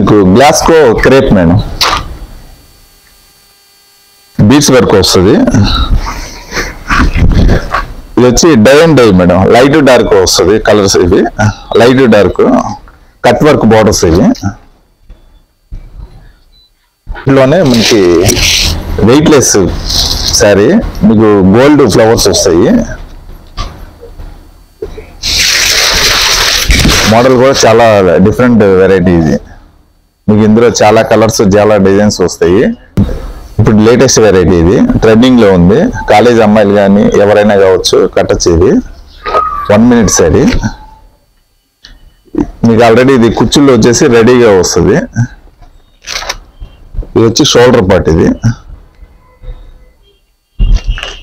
మీకు గ్లాస్కో crepe madam, beads work వస్తుంది. ఇది వచ్చి dye and dye madam, light dark వస్తుంది కలర్స్. ఇవి light dark cut work borders. ఇవి ఇందులోనే మనకి వెయిట్లెస్ శారీ, మీకు గోల్డ్ ఫ్లవర్స్ వస్తాయి. మోడల్ కూడా చాలా డిఫరెంట్ వెరైటీ. ఇది మీకు ఇందులో చాలా కలర్స్, చాలా డిజైన్స్ వస్తాయి. ఇప్పుడు లేటెస్ట్ వెరైటీ, ఇది ట్రెండింగ్ లో ఉంది. కాలేజ్ అమ్మాయిలు కానీ ఎవరైనా కావచ్చు కట్టచ్చు. ఇది 1 minute శారీ. మీకు ఆల్రెడీ ఇది కుచ్చుల్లో వచ్చేసి రెడీగా వస్తుంది. ఇది వచ్చి షోల్డర్ పార్ట్. ఇది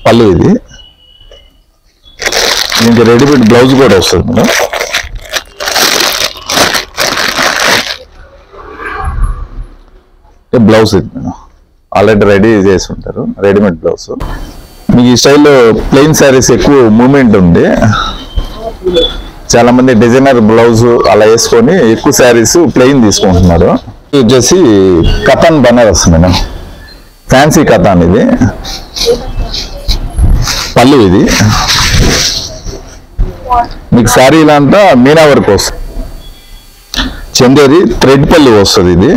పళ్ళు. ఇది దీనికి రెడీమేడ్ బ్లౌజ్ కూడా వస్తుంది మేడం. బ్లౌజ్ ఇది మేడం, ఆల్రెడీ రెడీ చేసి ఉంటారు, రెడీమేడ్ బ్లౌజ్. మీకు ఈ స్టైల్లో ప్లెయిన్ శారీస్ ఎక్కువ మూమెంట్ ఉంది. చాలా మంది డిజైనర్ బ్లౌజ్ అలా వేసుకొని ఎక్కువ శారీస్ ప్లెయిన్ తీసుకుంటున్నారు. ఇది వచ్చేసి కథాన్ బనారస్ మేడం, ఫ్యాన్సీ కథాన్. ఇది పళ్ళు. ఇది మీకు శారీలో అంతా మీనా వర్క్ వస్తుంది. చందేరి థ్రెడ్ పళ్ళు వస్తుంది. ఇది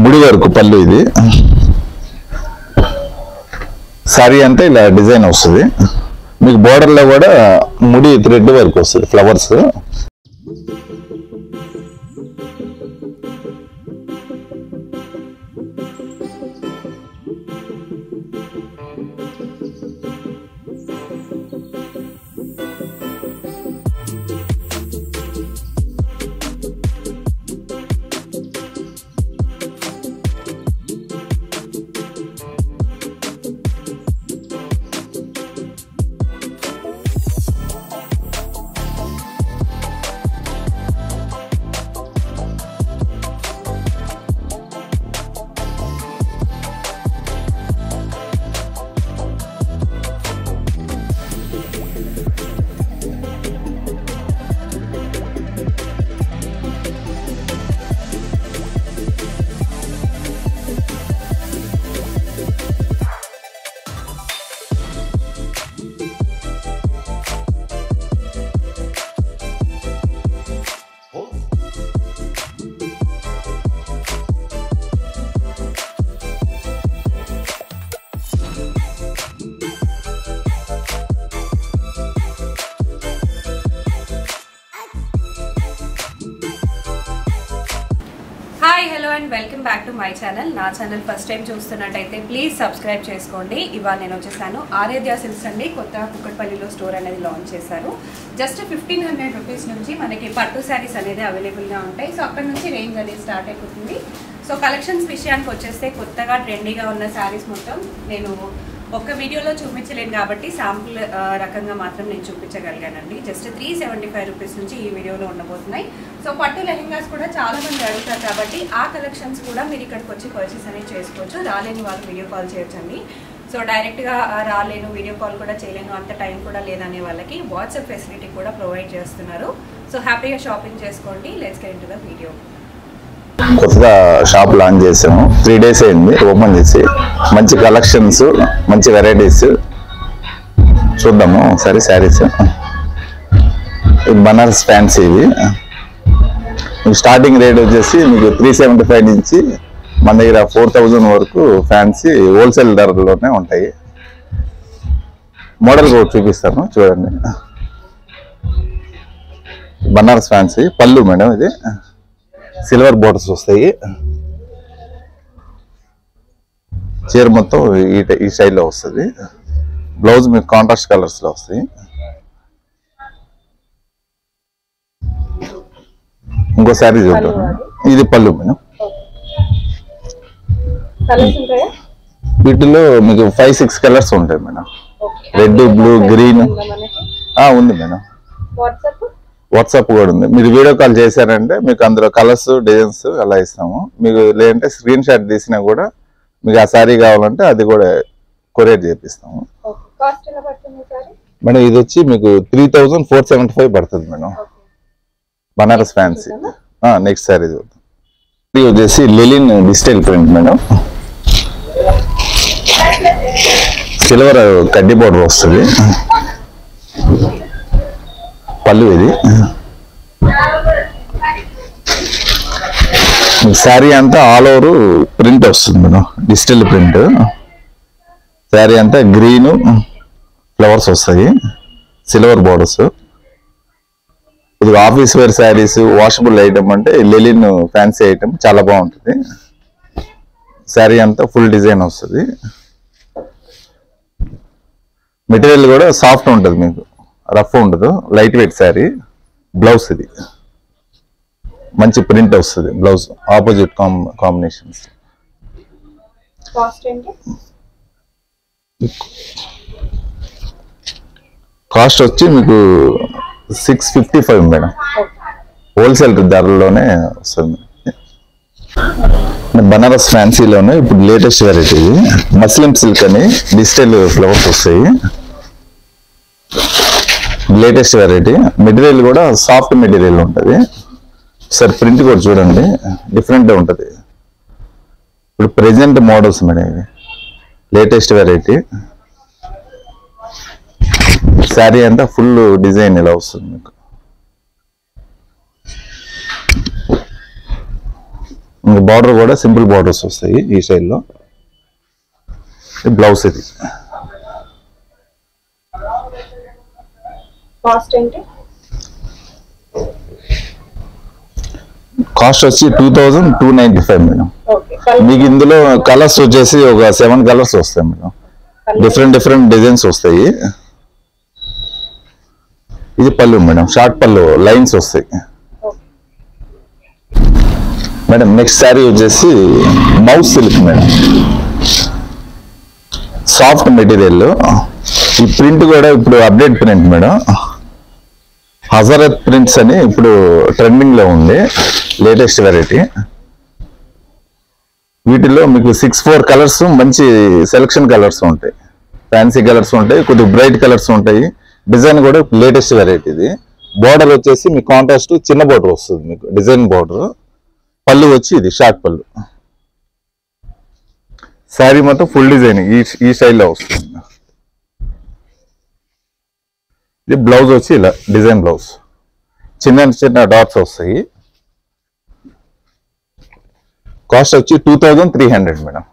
ముడి వరకు పళ్ళు. ఇది శారీ అంటే ఇలా డిజైన్ వస్తుంది. మీకు బోర్డర్ లో కూడా ముడి థ్రెడ్ వర్క్ వస్తుంది, flowers. Hi hello and welcome back to my channel. నా ఛానల్ ఫస్ట్ టైం చూస్తున్నట్టయితే ప్లీజ్ సబ్స్క్రైబ్ చేసుకోండి. ఇవాళ నేను వచ్చేసాను ఆరాధ్య సిల్క్స్ అండి. కొత్త కుక్కట్పల్లిలో స్టోర్ అనేది లాంచ్ చేశారు. జస్ట్ 1500 రూపీస్ నుంచి మనకి పట్టు శారీస్ అనేది అవైలబుల్గా ఉంటాయి. సో అక్కడ నుంచి రేంజ్ అనేది స్టార్ట్ అయిపోతుంది. సో కలెక్షన్స్ విషయానికి వచ్చేస్తే కొత్తగా ట్రెండీగా ఉన్న శారీస్ మొత్తం నేను ఒక్క వీడియోలో చూపించలేను కాబట్టి శాంపుల్ రకంగా మాత్రం నేను చూపించగలిగానండి. జస్ట్ 375 రూపీస్ నుంచి ఈ వీడియోలో ఉండబోతున్నాయి. సో పట్టు లెహెంగాస్ కూడా చాలా మంది అడుగుతారు కాబట్టి ఆ కలెక్షన్స్ కూడా మీరు ఇక్కడికి వచ్చి పర్చేస్ అనేది చేసుకోవచ్చు. రాలేని వాళ్ళు వీడియో కాల్ చేయొచ్చండి. సో డైరెక్ట్గా రాలేను, వీడియో కాల్ కూడా చేయలేను, అంత టైం కూడా లేదనే వాళ్ళకి వాట్సాప్ ఫెసిలిటీ కూడా ప్రొవైడ్ చేస్తున్నారు. సో హ్యాపీగా షాపింగ్ చేసుకోండి. Let's get into the video. కొత్తగా షాప్ లాంచ్ చేసాము. 3 days అయింది ఓపెన్ చేసి. మంచి కలెక్షన్స్, మంచి వెరైటీస్ చూద్దాము ఒకసారి. శారీస్ బనారస్ ఫ్యాన్సీ. ఇవి స్టార్టింగ్ రేట్ వచ్చేసి మీకు 375 నుంచి మన దగ్గర 4000 వరకు ఫ్యాన్సీ హోల్సేల్ ధరలోనే ఉంటాయి. మోడల్ కూడా చూపిస్తాను చూడండి. బనారస్ ఫ్యాన్సీ పళ్ళు మేడం. ఇది సిల్వర్ బోర్డర్స్ వస్తాయి. చీర మొత్తం ఈ స్టైల్లో వస్తుంది. బ్లౌజ్ మీకు కాంట్రాస్ట్ కలర్స్ లో వస్తాయి. ఇంకో శారీ చూద్దాం. ఇది పళ్ళు మేడం. వీటిలో మీకు 5-6 కలర్స్ ఉంటాయి మేడం. రెడ్, బ్లూ, గ్రీన్ ఉంది మేడం. వాట్సాప్ కూడా ఉంది. మీరు వీడియో కాల్ చేశారంటే మీకు అందులో కలర్స్, డిజైన్స్ అలా ఇస్తాము. మీకు లేదంటే స్క్రీన్ షాట్ తీసినా కూడా మీకు ఆ శారీ కావాలంటే అది కూడా కొరియర్ చేపిస్తాము మేడం. ఇది వచ్చి మీకు 3475 పడుతుంది మేడం. బనారస్ ఫ్యాన్సీ. నెక్స్ట్ శారీ చూద్దాం. ఇది వచ్చేసి linen digital print madam. Silver కడ్డీ బోర్డర్ వస్తుంది. పళ్ళు ఇది. శారీ అంతా ఆల్ ఓవర్ ప్రింట్ వస్తుంది మేడం, డిజిటల్ ప్రింట్. శారీ అంతా గ్రీన్ ఫ్లవర్స్ వస్తాయి, సిల్వర్ బోర్డర్స్. కొద్దిగా office wear saris, washable item అంటే లెలిన్ ఫ్యాన్సీ ఐటమ్ చాలా బాగుంటుంది. శారీ అంతా ఫుల్ డిజైన్ వస్తుంది. మెటీరియల్ కూడా సాఫ్ట్ ఉంటుంది, మీకు రఫ్ ఉండదు, లైట్ వెయిట్ శారీ. బ్లౌజ్ ఇది మంచి ప్రింట్ వస్తుంది, బ్లౌజ్ ఆపోజిట్ కాంబినేషన్స్. కాస్ట్ వచ్చి మీకు 655 మేడం, హోల్సేల్ ధరలోనే వస్తుంది. బనారస్ ఫ్యాన్సీలోనే ఇప్పుడు లేటెస్ట్ వెరైటీ మస్లిం సిల్క్ అని డిజిటల్ ఫ్లవర్స్ వస్తాయి. లేటెస్ట్ వెరైటీ, మెటీరియల్ కూడా సాఫ్ట్ మెటీరియల్ ఉంటుంది. సార్ ప్రింట్ కూడా చూడండి, డిఫరెంట్గా ఉంటుంది. ఇప్పుడు ప్రెజెంట్ మోడల్స్ మేడం, ఇవి లేటెస్ట్ వెరైటీ. శారీ అంతా ఫుల్ డిజైన్ ఇలా వస్తుంది మీకు. ఇంకా బార్డర్ కూడా సింపుల్ బార్డర్స్ వస్తాయి ఈ స్టైల్లో. బ్లౌజ్ ఇది. కాస్ట్ వచ్చి 2295 మేడం. మీకు ఇందులో కలర్స్ వచ్చేసి ఒక 7 కలర్స్ వస్తాయి మేడం, డిఫరెంట్ డిజైన్స్ వస్తాయి. ఇది పళ్ళు మేడం, షార్ట్ పళ్ళు లైన్స్ వస్తాయి మేడం. నెక్స్ట్ శారీ వచ్చేసి mouse silk madam, soft material. ఈ ప్రింట్ కూడా ఇప్పుడు update print madam, Hazrat prints అని ఇప్పుడు ట్రెండింగ్ లో ఉంది, లేటెస్ట్ వెరైటీ. వీటిలో మీకు 6-4 కలర్స్, మంచి సెలక్షన్ కలర్స్ ఉంటాయి, ఫ్యాన్సీ కలర్స్ ఉంటాయి, కొద్దిగా బ్రైట్ కలర్స్ ఉంటాయి. డిజైన్ కూడా లేటెస్ట్ వెరైటీ ఇది. బోర్డర్ వచ్చేసి మీ కాంట్రాస్ట్ చిన్న బోర్డర్ వస్తుంది మీకు, డిజైన్ బోర్డర్. పళ్ళు వచ్చి ఇది షార్ట్ పళ్ళు. శారీ మొత్తం ఫుల్ డిజైన్ ఈ స్టైల్లో వస్తుంది. ఇది బ్లౌజ్ వచ్చి ఇలా డిజైన్ బ్లౌజ్, చిన్న డాట్స్ వస్తాయి. కాస్ట్ వచ్చి 2300 మేడం.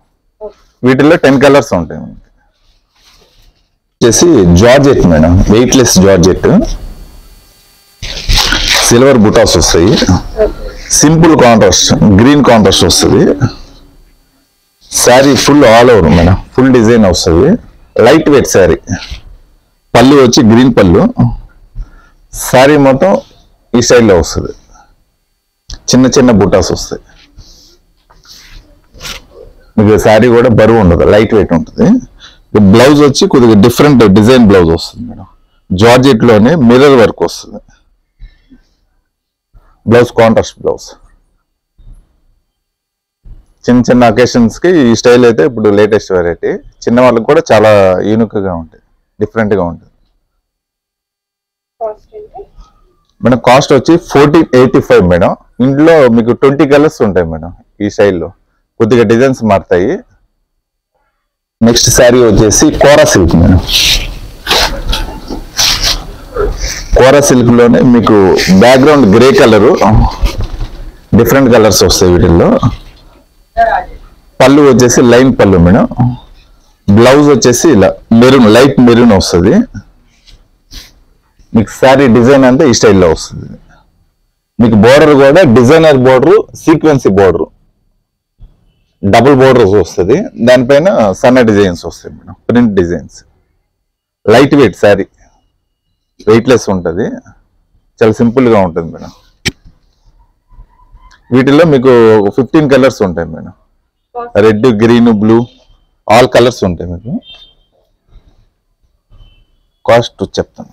వీటిల్లో 10 కలర్స్ ఉంటాయి. వచ్చేసి georgette madam, weightless georgette, silver బుటాస్ వస్తాయి. సింపుల్ కాంట్రాస్ట్, గ్రీన్ కాంట్రాస్ట్ వస్తుంది. Sari full all over madam, full design వస్తుంది, లైట్ వెయిట్ శారీ. పళ్ళు వచ్చి గ్రీన్ పళ్ళు. శారీ మొత్తం ఈ స్టైల్లో వస్తుంది, చిన్న బుటాస్ వస్తాయి. మీకు శారీ కూడా బరువు ఉండదు, లైట్ వెయిట్ ఉంటుంది. బ్లౌజ్ వచ్చి కొద్దిగా డిఫరెంట్ డిజైన్ బ్లౌజ్ వస్తుంది మేడం, జార్జెట్ లోనే మిర్రర్ వర్క్ వస్తుంది. Blouse contrast blouse. చిన్న అకేషన్స్ కి ఈ స్టైల్ అయితే ఇప్పుడు లేటెస్ట్ వెరైటీ. చిన్న వాళ్ళకి కూడా చాలా యూనిక్ గా ఉంటాయి, డిఫరెంట్ గా ఉంటుంది మేడం. కాస్ట్ వచ్చి 1485 మేడం. ఇందులో మీకు 20 కలర్స్ ఉంటాయి మేడం. ఈ స్టైల్లో కొద్దిగా డిజైన్స్ మారుతాయి. నెక్స్ట్ శారీ వచ్చేసి కోరా సిల్క్ మేడం. కోరా సిల్క్ లోనే మీకు background grey colour, different colours వస్తాయి వీటిల్లో. పళ్ళు వచ్చేసి లైన్ పళ్ళు మేడం. బ్లౌజ్ వచ్చేసి ఇలా మెరూన్, లైట్ మెరూన్ వస్తుంది. మీకు శారీ డిజైన్ అంతా ఈ స్టైల్లో వస్తుంది. మీకు బోర్డర్ కూడా designer border, sequence border, double borders వస్తుంది. దానిపైన సన్న డిజైన్స్ వస్తాయి మేడం, print designs. Light weight sari, weightless ఉంటుంది, చాలా సింపుల్ గా ఉంటుంది మేడం. వీటిల్లో మీకు 15 కలర్స్ ఉంటాయి madam. Red, green, blue, all colours ఉంటాయి మీకు. కాస్ట్ చెప్తాను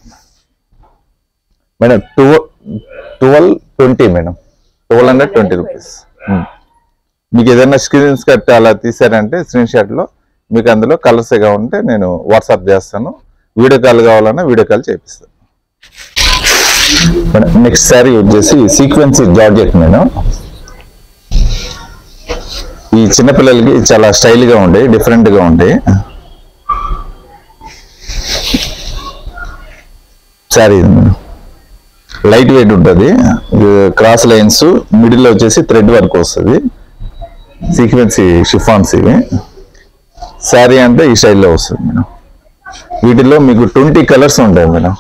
మేడం. 1220 madam, 1220 rupees. మీకు ఏదైనా స్క్రీన్ షాట్ అలా తీసారంటే స్క్రీన్ షాట్ లో మీకు అందులో కలర్స్ కావాలంటే నేను వాట్సాప్ చేస్తాను. వీడియో కాల్ కావాలన్నా వీడియో కాల్ చేపిస్తాను. నెక్స్ట్ శారీ వచ్చేసి సీక్వెన్సీ జార్జెట్ మేడం. ఈ చిన్నపిల్లలకి చాలా స్టైల్గా ఉండే, డిఫరెంట్గా ఉండే శారీ. లైట్ వెయిట్ ఉంటుంది, క్రాస్ లైన్స్, మిడిల్ వచ్చేసి థ్రెడ్ వర్క్ వస్తుంది, సీక్వెన్సీ షిఫాన్స్ ఇవి. శారీ అంటే ఈ స్టైల్లో వస్తుంది మేడం. వీటిలో మీకు 20 కలర్స్ ఉంటాయి madam.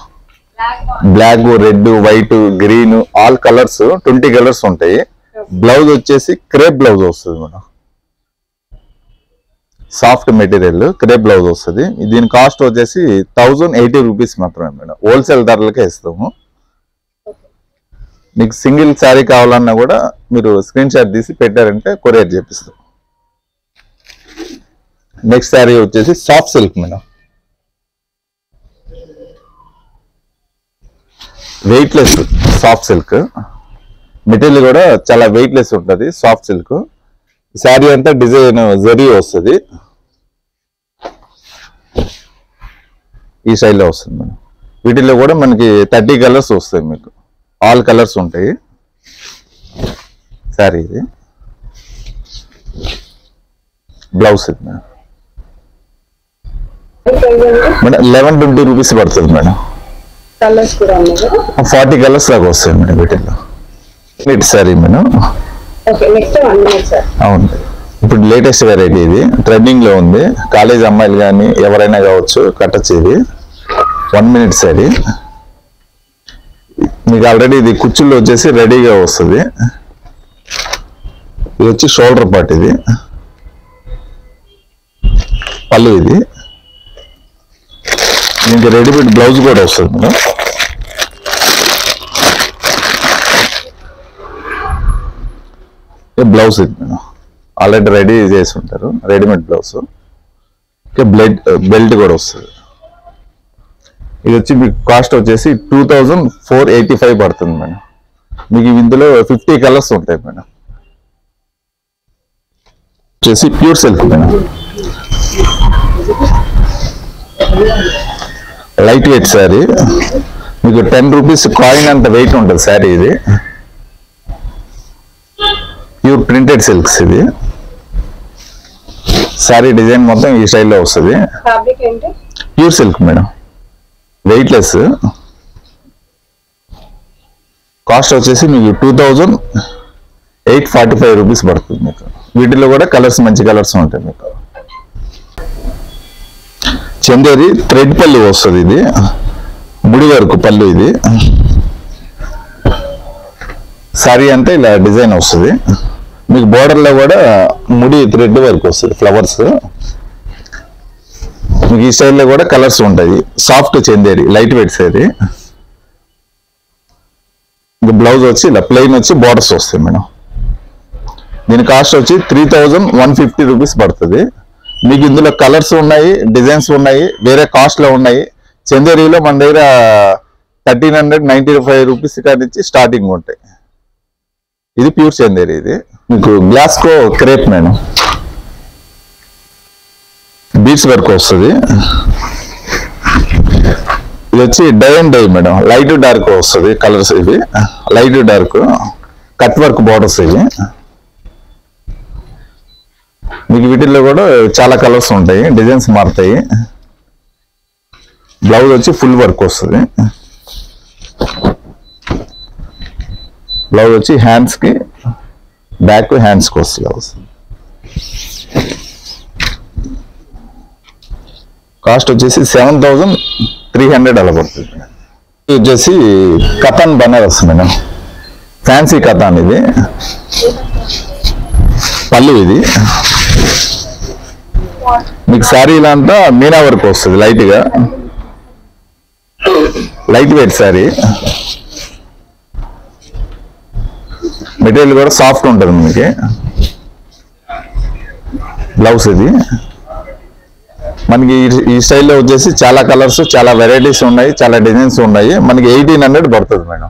Black, red, white, green, all colours 20 colours ఉంటాయి. బ్లౌజ్ వచ్చేసి క్రేప్ బ్లౌజ్ వస్తుంది madam. Soft material crepe blouse వస్తుంది. దీని కాస్ట్ వచ్చేసి 1080 రూపీస్ మాత్రమే మేడం. హోల్సేల్ ధరలకే ఇస్తాము. మీకు సింగిల్ శారీ కావాలన్నా కూడా మీరు స్క్రీన్ షాట్ తీసి పెట్టారంటే కొరియర్ చేపిస్తాం. నెక్స్ట్ శారీ వచ్చేసి soft silk madam. Weightless soft silk material కూడా చాలా వెయిట్లెస్ ఉంటుంది. సాఫ్ట్ సిల్క్ శారీ అంతా డిజైన్ జరీ వస్తుంది, ఈ స్టైల్లో వస్తుంది మేడం. వీటిల్లో కూడా మనకి 30 కలర్స్ వస్తాయి, మీకు ఆల్ కలర్స్ ఉంటాయి. శారీ ఇది బ్లౌజ్ ఇది మేడం. 1120 రూపీస్ పడుతుంది మేడం. 40 కలర్స్ దాకా వస్తాయి మేడం వీటిల్లో. శారీ మేడం. అవును, ఇప్పుడు లేటెస్ట్ వెరైటీ ఇది, ట్రెండింగ్ లో ఉంది. కాలేజ్ అమ్మాయిలు కానీ ఎవరైనా కావచ్చు కట్టచ్చు. ఇది 1 మినిట్ శారీ. మీకు ఆల్రెడీ ఇది కుచ్చుల్లో వచ్చేసి రెడీగా వస్తుంది. ఇది వచ్చి షోల్డర్ పార్ట్, ఇది పళ్ళు, ఇది దీనికి రెడీమేడ్ బ్లౌజ్ కూడా వస్తుంది మేడం. బ్లౌజ్ ఇది మేడం, ఆల్రెడీ రెడీ చేసి ఉంటారు, రెడీమేడ్ బ్లౌజ్. బెల్ట్ కూడా వస్తుంది. ఇది వచ్చి మీకు కాస్ట్ వచ్చేసి 2485 పడుతుంది మేడం. మీకు ఇందులో 50 కలర్స్ ఉంటాయి మేడం. వచ్చేసి pure silk madam. Light weight sari, మీకు 10 రూపీస్ కాయిన్ అంత వెయిట్ ఉంటుంది శారీ. ఇది ప్యూర్ ప్రింటెడ్ సిల్క్స్. ఇది శారీ డిజైన్ మొత్తం ఈ స్టైల్లో వస్తుంది. Pure silk madam, weightless. Cost వచ్చేసి మీకు 2845 రూపీస్ పడుతుంది మీకు. వీటిలో కూడా కలర్స్ మంచి కలర్స్ ఉంటాయి మీకు. చందేరి థ్రెడ్ పళ్ళు వస్తుంది, ఇది ముడి వరకు పళ్ళు. ఇది శారీ అంటే ఇలా డిజైన్ వస్తుంది. మీకు బోర్డర్లో కూడా ముడి థ్రెడ్ వర్క్ వస్తుంది, ఫ్లవర్స్. మీకు ఈ స్టైల్లో కూడా కలర్స్ ఉంటాయి. Soft Chanderi, light weight sari. ఇంకా బ్లౌజ్ వచ్చి ఇలా ప్లెయిన్ వచ్చి బోర్డర్స్ వస్తాయి మేడం. దీని కాస్ట్ వచ్చి 3150 రూపీస్ పడుతుంది. మీకు ఇందులో కలర్స్ ఉన్నాయి, డిజైన్స్ ఉన్నాయి, వేరే కాస్ట్లో ఉన్నాయి. చందేరిలో మన దగ్గర 1395 రూపీస్ కానించి స్టార్టింగ్ ఉంటాయి. ఇది ప్యూర్ చందేరి. ఇది మీకు గ్లాస్కో క్రేప్ మేడం, బీడ్స్ వర్క్ వస్తుంది. ఇది వచ్చి dye and dye madam, light dark వస్తుంది కలర్స్. ఇవి light dark cut work borders. ఇవి మీకు వీటిల్లో కూడా చాలా కలర్స్ ఉంటాయి, డిజైన్స్ మారుతాయి. బ్లౌజ్ వచ్చి ఫుల్ వర్క్ వస్తుంది. బ్లౌజ్ వచ్చి హ్యాండ్స్కి, బ్యాక్ హ్యాండ్స్కి వస్తుంది. కాస్ట్ వచ్చేసి 7300 అలా పడుతుంది. ఇది వచ్చేసి కథాన్ బనారస్ మేడం, ఫ్యాన్సీ కథాన్. ఇది పళ్ళు. ఇది మీకు శారీలో అంతా మీనా వర్క్ వస్తుంది, లైట్గా లైట్ వెయిట్ శారీ. మెటీరియల్ కూడా సాఫ్ట్ ఉంటుంది మీకు. బ్లౌజ్ ఇది మనకి ఈ స్టైల్లో వచ్చేసి చాలా కలర్స్, చాలా వెరైటీస్ ఉన్నాయి, చాలా డిజైన్స్ ఉన్నాయి. మనకి 1800 పడుతుంది మేడం.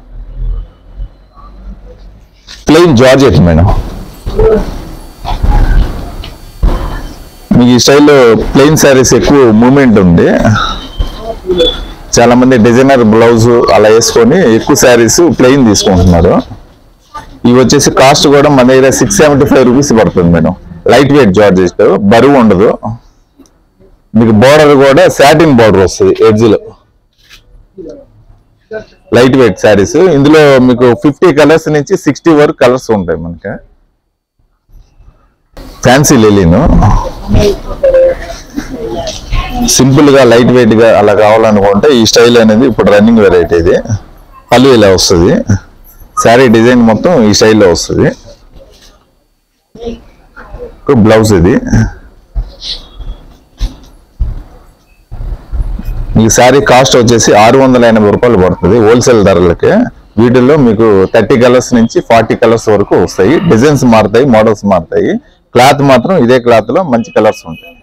Plain georgette madam. మీకు ఈ స్టైల్లో ప్లెయిన్ శారీస్ ఎక్కువ మూమెంట్ ఉంది. చాలా మంది డిజైనర్ బ్లౌజ్ అలా వేసుకొని ఎక్కువ శారీస్ ప్లెయిన్ తీసుకుంటున్నారు. ఇవి వచ్చేసి కాస్ట్ కూడా మన దగ్గర 675 రూపీస్ పడుతుంది మేడం. లైట్ వెయిట్ జార్జెట్, బరువు ఉండదు మీకు. బోర్డర్ కూడా సాటిన్ బోర్డర్ వస్తుంది ఎడ్జ్ లో. Light weight saris. ఇందులో మీకు 50 కలర్స్ నుంచి 60 వరకు కలర్స్ ఉంటాయి మనకి. ఫ్యాన్సీ లెలిన్ సింపుల్ గా లైట్ వెయిట్ గా అలా కావాలనుకుంటే ఈ స్టైల్ అనేది ఇప్పుడు రన్నింగ్ వెరైటీ. ఇది పళ్ళు ఇలా వస్తుంది. శారీ డిజైన్ మొత్తం ఈ స్టైల్లో వస్తుంది. బ్లౌజ్ ఇది. ఈ శారీ కాస్ట్ వచ్చేసి 680 రూపాయలు పడుతుంది హోల్సేల్ ధరలకి. వీటిల్లో మీకు 30 కలర్స్ నుంచి 40 కలర్స్ వరకు వస్తాయి. డిజైన్స్ మారుతాయి, మోడల్స్ మారుతాయి. క్లాత్ మాత్రం ఇదే క్లాత్ లో మంచి కలర్స్ ఉంటాయి.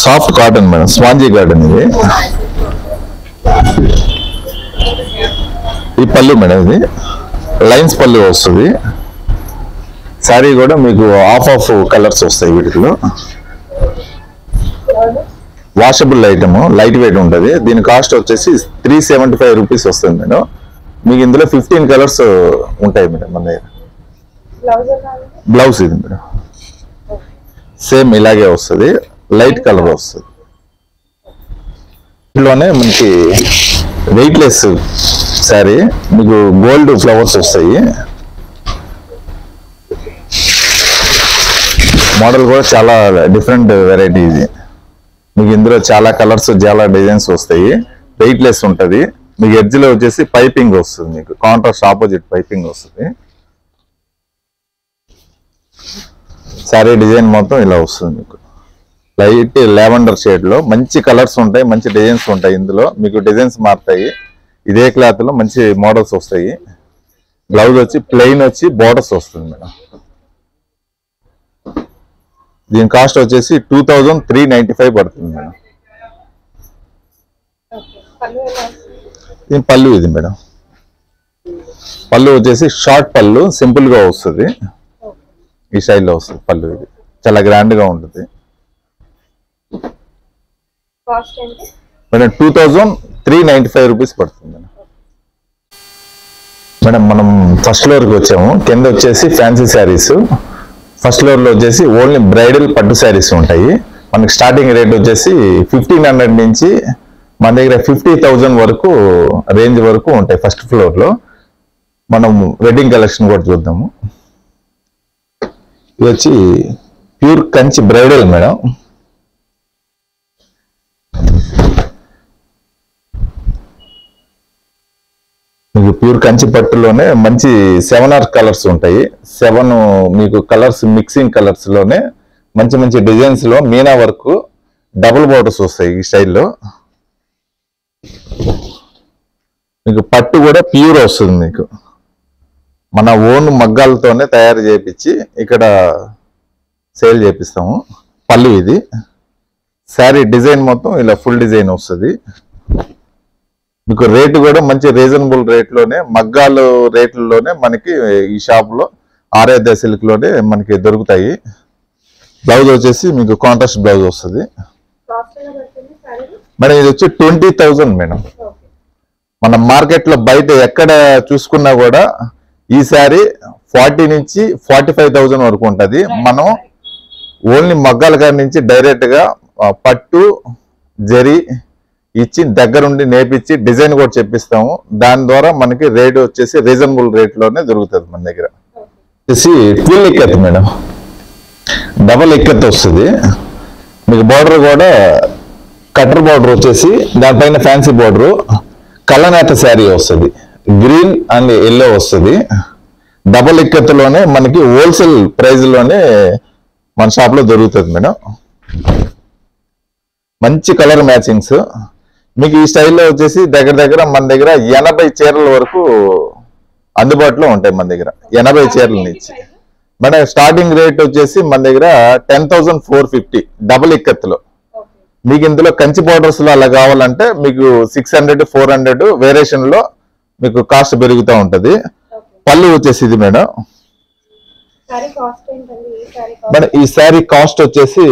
Soft cotton madam, spongy cotton ఇది. ఈ పళ్ళు మేడం, ఇది లైన్స్ పళ్ళు వస్తుంది. శారీ కూడా మీకు ఆఫ్ కలర్స్ వస్తాయి వీటిలో. వాషబుల్ ఐటమ్, లైట్ వెయిట్ ఉంటుంది. దీని కాస్ట్ వచ్చేసి 375 రూపీస్ వస్తుంది మేడం. మీకు ఇందులో 15 కలర్స్ ఉంటాయి మేడం మన దగ్గర. బ్లౌజ్ ఇది మేడం సేమ్ ఇలాగే వస్తుంది, లైట్ కలర్ వస్తుంది. ఇందులోనే మనకి వెయిట్ లెస్ శారీ, మీకు గోల్డ్ ఫ్లవర్స్ వస్తాయి. మోడల్ కూడా చాలా డిఫరెంట్ వెరైటీ ఇది. మీకు ఇందులో చాలా కలర్స్, చాలా డిజైన్స్ వస్తాయి. వెయిట్ లెస్ ఉంటుంది. మీకు ఎడ్జ్ లో వచ్చేసి పైపింగ్ వస్తుంది. మీకు కాంట్రాస్ట్ ఆపోజిట్ పైపింగ్ వస్తుంది. శారీ డిజైన్ మొత్తం ఇలా వస్తుంది. మీకు లైట్ లావెండర్ షేడ్ లో మంచి కలర్స్ ఉంటాయి, మంచి డిజైన్స్ ఉంటాయి. ఇందులో మీకు డిజైన్స్ మారుతాయి. ఇదే క్లాత్ లో మంచి మోడల్స్ వస్తాయి. బ్లౌజ్ వచ్చి ప్లెయిన్ వచ్చి బోర్డర్స్ వస్తుంది మేడం. దీని కాస్ట్ వచ్చేసి 2395 పడుతుంది మేడం. దీని పళ్ళు ఇది మేడం. పళ్ళు వచ్చేసి షార్ట్ పళ్ళు, సింపుల్ గా వస్తుంది. ఈ స్టైల్లో వస్తుంది పళ్ళు. ఇది చాలా గ్రాండ్ గా ఉంటుంది మేడం. 2395 రూపీస్ పడుతుంది మేడం. మేడం మనం ఫస్ట్ ఫ్లోర్కి వచ్చాము. కింద వచ్చేసి ఫ్యాన్సీ శారీస్. ఫస్ట్ ఫ్లోర్ లో వచ్చేసి ఓన్లీ బ్రైడల్ పట్టు శారీస్ ఉంటాయి. మనకి స్టార్టింగ్ రేట్ వచ్చేసి 1500 నుంచి మన దగ్గర 50,000 వరకు రేంజ్ వరకు ఉంటాయి ఫస్ట్ ఫ్లోర్ లో. మనం వెడ్డింగ్ కలెక్షన్ కూడా చూద్దాము. ఇది వచ్చి ప్యూర్ కంచి బ్రైడల్ మేడం. మీకు ప్యూర్ కంచి పట్టులోనే మంచి 7 కలర్స్ ఉంటాయి. 7 మీకు కలర్స్, మిక్సింగ్ కలర్స్ లోనే మంచి మంచి డిజైన్స్ లో మీనా వర్క్, డబుల్ బోర్డర్స్ వస్తాయి ఈ స్టైల్లో. మీకు పట్టు కూడా ప్యూర్ వస్తుంది. మీకు మన ఓన్ మగ్గాలతోనే తయారు చేయించి ఇక్కడ సేల్ చేపిస్తాము. పళ్ళు ఇది. శారీ డిజైన్ మొత్తం ఇలా ఫుల్ డిజైన్ వస్తుంది. మీకు రేటు కూడా మంచి రీజనబుల్ రేట్లోనే, మగ్గాలు రేట్లలోనే మనకి ఈ షాప్లో ఆరాధ్య సిల్క్ లోనే మనకి దొరుకుతాయి. బ్లౌజ్ వచ్చేసి మీకు కాంట్రాస్ట్ బ్లౌజ్ వస్తుంది మేడం. ఇది వచ్చి 20,000 మేడం. మన మార్కెట్ లో బయట ఎక్కడ చూసుకున్నా కూడా ఈ శారీ 40 నుంచి 45,000 వరకు ఉంటది. మనం ఓన్లీ మగ్గాల కాడి నుంచి డైరెక్ట్ గా పట్టు జరీ ఇచ్చి దగ్గరుండి నేర్పించి డిజైన్ కూడా చెప్పిస్తాము. దాని ద్వారా మనకి రేట్ వచ్చేసి రీజనబుల్ రేట్ లోనే దొరుకుతుంది మన దగ్గర. వచ్చేసి twill ikat madam, double ikat వస్తుంది. మీకు బార్డర్ కూడా కటర్ బార్డర్ వచ్చేసి దానిపైన ఫ్యాన్సీ బార్డర్, కళ్ళనేత శారీ వస్తుంది. గ్రీన్ అండ్ ఎల్లో వస్తుంది. డబల్ ఇక్కత్లోనే మనకి హోల్సేల్ ప్రైస్ లోనే మన షాప్ లో దొరుకుతుంది మేడం. మంచి కలర్ మ్యాచింగ్స్. మీకు ఈ స్టైల్లో వచ్చేసి దగ్గర దగ్గర మన దగ్గర 80 చీరల వరకు అందుబాటులో ఉంటాయి. మన దగ్గర 80 చీరల నుంచి మేడం. స్టార్టింగ్ రేట్ వచ్చేసి మన దగ్గర 10,450 డబుల్ ఇక్కత్లో. మీకు ఇందులో కంచి బోర్డర్స్ లో అలా కావాలంటే మీకు 600, 400 వేరియేషన్ లో మీకు కాస్ట్ పెరుగుతూ ఉంటది. పళ్ళు వచ్చేసి ఇది మేడం. మేడం ఈ శారీ కాస్ట్ వచ్చేసి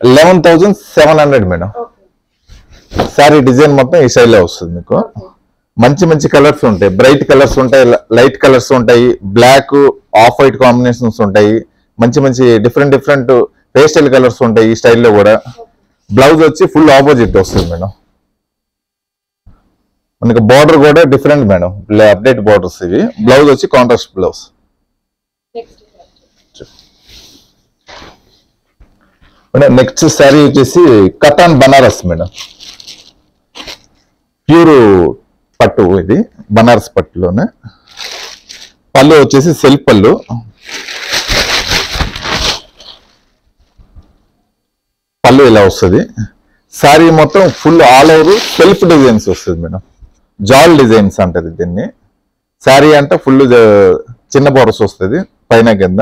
11,700 మేడం. శారీ డిజైన్ మొత్తం ఈ స్టైల్లో వస్తుంది. మీకు మంచి మంచి కలర్స్ ఉంటాయి, బ్రైట్ కలర్స్ ఉంటాయి, లైట్ కలర్స్ ఉంటాయి, బ్లాక్ ఆఫ్ వైట్ కాంబినేషన్స్ ఉంటాయి, మంచి మంచి డిఫరెంట్ పేస్టల్ కలర్స్ ఉంటాయి ఈ స్టైల్లో కూడా. బ్లౌజ్ వచ్చి ఫుల్ ఆపోజిట్ వస్తుంది మేడం. మనకి బార్డర్ కూడా డిఫరెంట్ మేడం, అప్డేట్ బార్డర్స్ ఇవి. బ్లౌజ్ వచ్చి కాంట్రాస్ట్ బ్లౌజ్. నెక్స్ట్ శారీ వచ్చేసి కటాన్ బనారస్ మేడం, ప్యూర్ పట్టు, ఇది బనారస్ పట్టులోనే. పళ్ళు వచ్చేసి సెల్ఫ్ పళ్ళు. పళ్ళు ఇలా వస్తుంది. శారీ మొత్తం full all over self designs వస్తుంది మేడం, జాల్ డిజైన్స్ అంటది దీన్ని. శారీ అంటే ఫుల్ చిన్న బోర్డర్స్ వస్తుంది పైన కింద.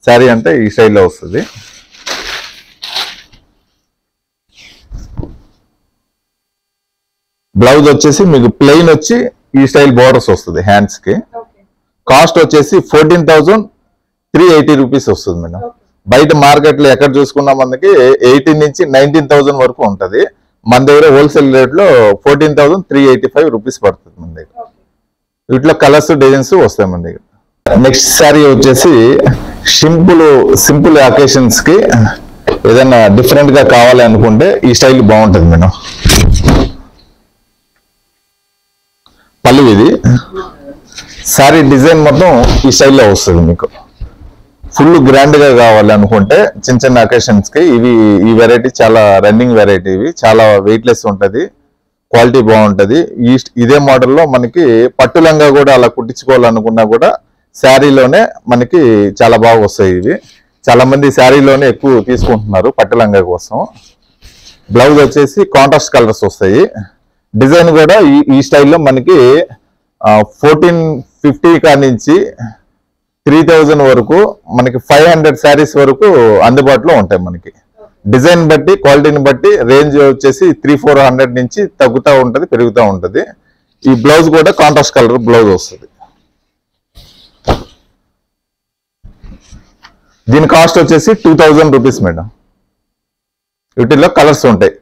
శారీ అంటే ఈ స్టైల్లో వస్తుంది. బ్లౌజ్ వచ్చేసి మీకు ప్లెయిన్ వచ్చి ఈ స్టైల్ బోర్డర్స్ వస్తుంది హ్యాండ్స్ కి. కాస్ట్ వచ్చేసి 14,380 రూపీస్ వస్తుంది మేడం. బయట మార్కెట్ లో ఎక్కడ చూసుకున్నా మనకి 18 నుంచి 19,000 వరకు ఉంటది. మన దగ్గర హోల్సేల్ రేట్ లో 14,385 రూపీస్ పడుతుంది మన దగ్గర. వీటిలో కలర్స్ డిజైన్స్ వస్తాయి మన దగ్గర. నెక్స్ట్ శారీ వచ్చేసి సింపుల్ అకేషన్స్ కి ఏదైనా డిఫరెంట్ గా కావాలి అనుకుంటే ఈ స్టైల్ బాగుంటుంది మేడం. పళ్ళు ఇది. శారీ డిజైన్ మొత్తం ఈ స్టైల్లో వస్తుంది మీకు. ఫుల్ గ్రాండ్ గా కావాలి అనుకుంటే చిన్న అకేషన్స్ కి ఈ వెరైటీ చాలా రన్నింగ్ వెరైటీ. ఇవి చాలా వెయిట్ లెస్ ఉంటది, క్వాలిటీ బాగుంటది. ఇదే మోడల్లో మనకి పట్టు లంగా కూడా అలా కుట్టించుకోవాలనుకున్నా కూడా శారీలోనే మనకి చాలా బాగా వస్తాయి ఇవి. చాలా మంది శారీలోనే ఎక్కువ తీసుకుంటున్నారు పట్టు లంగా కోసం. బ్లౌజ్ వచ్చేసి కాంట్రాస్ట్ కలర్స్ వస్తాయి. డిజైన్ కూడా ఈ స్టైల్లో మనకి 1450 నుంచి 3000 వరకు మనకి 500 శారీస్ వరకు అందుబాటులో ఉంటాయి మనకి. డిజైన్ బట్టి క్వాలిటీని బట్టి రేంజ్ వచ్చేసి 300-400 నుంచి తగ్గుతూ ఉంటది, పెరుగుతూ ఉంటది. ఈ బ్లౌజ్ కూడా కాంట్రాస్ట్ కలర్ బ్లౌజ్ వస్తుంది. దీని కాస్ట్ వచ్చేసి 2000 రూపీస్ మేడం. వీటిల్లో కలర్స్ ఉంటాయి.